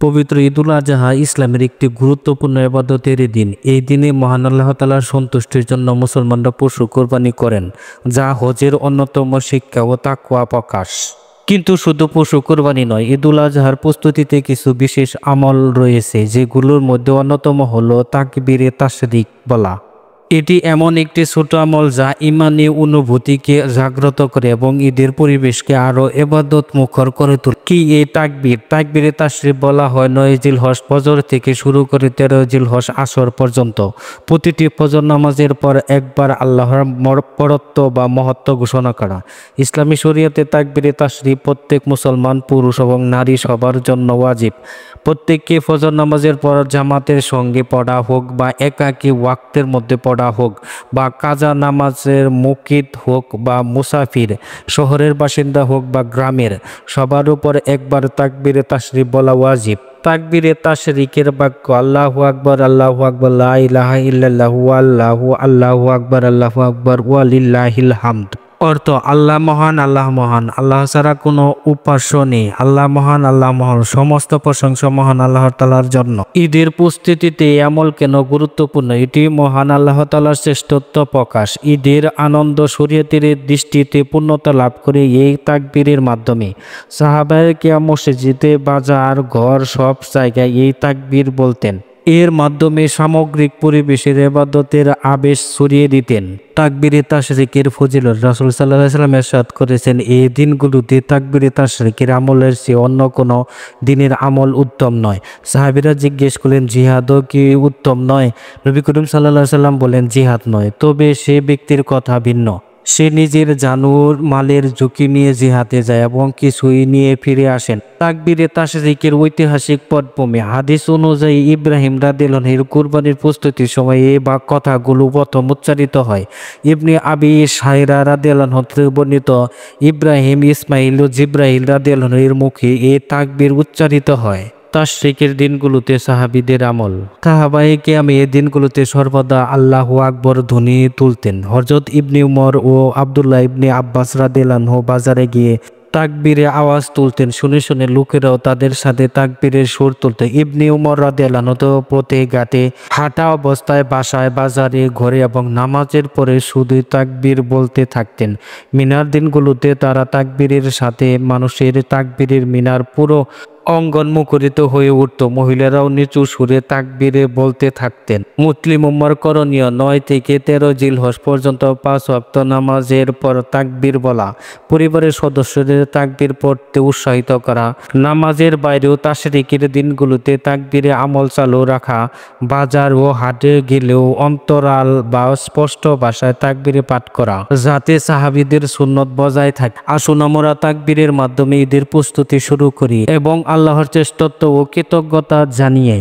পবিত্র ঈদুল আজহা ইসলামের একটি গুরুত্বপূর্ণ ইবাদতের দিন। এই দিনে মহান আল্লাহ তাআলার সন্তুষ্টির জন্য মুসলমানরা পশু কোরবানি করেন, যা হজের অন্যতম শিক্ষা ও তাকওয়া প্রকাশ। কিন্তু শুধু পশু কোরবানি নয়, ঈদুল আজহার প্রস্তুতিতে কিছু বিশেষ আমল রয়েছে, যেগুলোর মধ্যে অন্যতম হলো তাকবীরে তাশরিক বলা। এটি এমন একটি ছোট আমল যা ইমানি অনুভূতিকে জাগ্রত করে এবং ঈদের পরিবেশকে আরও ইবাদত মুখর করে তোলে। কি এই তাকবীর? তাকবীরে তাশরিক বলা হয় 9 জিলহজ ফজর থেকে শুরু করে 13 জিলহজ আসর পর্যন্ত। প্রতিটি ফজর নামাজের পর একবার আল্লাহর পরত্ব বা মহত্ব ঘোষণা করা। ইসলামী শরীয়তে তাকবীরে তাশরিক প্রত্যেক মুসলমান পুরুষ এবং নারী সবার জন্য ওয়াজিব। প্রত্যেককে ফজর নামাজের পর জামাতের সঙ্গে পড়া হোক বা একাকী ওয়াক্তের মধ্যে পড়া হোক বা কাজা নামাজের মুকিত হোক বা মুসাফির, শহরের বাসিন্দা হোক বা গ্রামের, সবার উপর একবার তাকবীরে তাশরিক বলা ওয়াজিব। তাকবীরে তাশরিকের বাক্য আল্লাহু আকবার, আল্লাহু আকবার, লা ইলাহা ইল্লাল্লাহু, আল্লাহু আল্লাহু আকবার, আল্লাহু আকবার, ওয়া লিল্লাহিল হামদ। অর্থ: আল্লাহ মহান, আল্লাহ মহান, আল্লাহ ছাড়া কোনো উপাস্য নেই। আল্লাহ মহান, আল্লাহ মহান, সমস্ত প্রশংসা মহান আল্লাহ তাআলার জন্য। ঈদের প্রস্তুতিতে আমল কেন গুরুত্বপূর্ণ? এটি মহান আল্লাহ তাআলার শ্রেষ্ঠত্ব প্রকাশ। ঈদের আনন্দ শরীয়তের দৃষ্টিতে পূর্ণতা লাভ করে এই তাকবীরের মাধ্যমে। সাহাবায়ে কিরাম মসজিদে, বাজার, ঘর সব জায়গায় এই তাকবীর বলতেন। এর মাধ্যমে সামগ্রিক পরিবেশের ইবাদতের আবেশ ছড়িয়ে দিতেন। তাকবীরে তাশরিকের ফজিলত। রাসূল সাল্লাল্লাহু আলাইহি ওয়াসাল্লাম ইরশাদ করেছেন, এই দিনগুলোতে তাকবীরে তাশরিকের আমলের চেয়ে অন্য কোনো দিনের আমল উত্তম নয়। সাহাবীরা জিজ্ঞেস করলেন, জিহাদও কি উত্তম নয়? নবী করিম সাল্লাল্লাহু আলাইহি ওয়াসাল্লাম বলেন, জিহাদ নয়, তবে সে ব্যক্তির কথা ভিন্ন। সে নিজের জানুর মালের ঝুঁকি নিয়ে জিহাদে যায় এবং কিছুই নিয়ে ফিরে আসেন। তাকবীরে তাশরিকের ঐতিহাসিক পটভূমি। হাদিস অনুযায়ী ইব্রাহিম রাদিয়াল্লাহু আনহু কুরবানির প্রস্তুতির সময় এই কথাগুলো প্রথম উচ্চারিত হয়। ইবনে আবি শায়রা রাদিয়াল্লাহু আনহু থেকে বর্ণিত, ইব্রাহিম, ইসমাইল ও জিবরাইল রাদিয়াল্লাহু আনহুর মুখে এই তাকবীর উচ্চারিত হয়। তাশরিকের দিনগুলোতে সাহাবীদের আমল। সাহাবায়ে কিরাম এই দিনগুলোতে সর্বদা আল্লাহু আকবর ধ্বনি তুলতেন। হযরত ইবনে উমর ও আব্দুল্লাহ ইবনে আব্বাস রাদিয়াল্লাহু আনহু বাজারে গিয়ে তাকবীরে আওয়াজ তুলতেন। শুনে শুনে লোকেরাও তাদের সাথে তাকবীরের সুর তুলত। ইবনে উমর রাদিয়াল্লাহু আনহু তো পথে ঘাটে, হাঁটা অবস্থায়, বাসায়, বাজারে, ঘরে এবং নামাজের পরে শুধু তাকবীর বলতে থাকতেন। মিনার দিনগুলোতে তারা তাকবীরের সাথে মানুষের তাকবীরের মিনার পুরো অঙ্গন মুখরিত হয়ে উঠত। মহিলারাও নিচু সুরে তাকবীরে বলতে থাকতেন। মুসলিম উম্মার করণীয় 9 থেকে 13 জিলহজ পর্যন্ত 5 ওয়াক্ত নামাজের পর তাকবীর বলা, পরিবারের সদস্যদের তাকবীর পড়তে উৎসাহিত করা, নামাজের বাইরেও তাশরিকের দিনগুলোতে তাকবীরে আমল চালু রাখা, বাজার ও হাটে গেলেও অন্তরাল বা স্পষ্ট ভাষায় তাকবীরে পাঠ করা, যাতে সাহাবীদের সুন্নত বজায় থাকে। আসুন আমরা তাকবীরের মাধ্যমে ঈদের প্রস্তুতি শুরু করি এবং আল্লাহর শ্রেষ্ঠত্ব ও কৃতজ্ঞতা জানিয়ে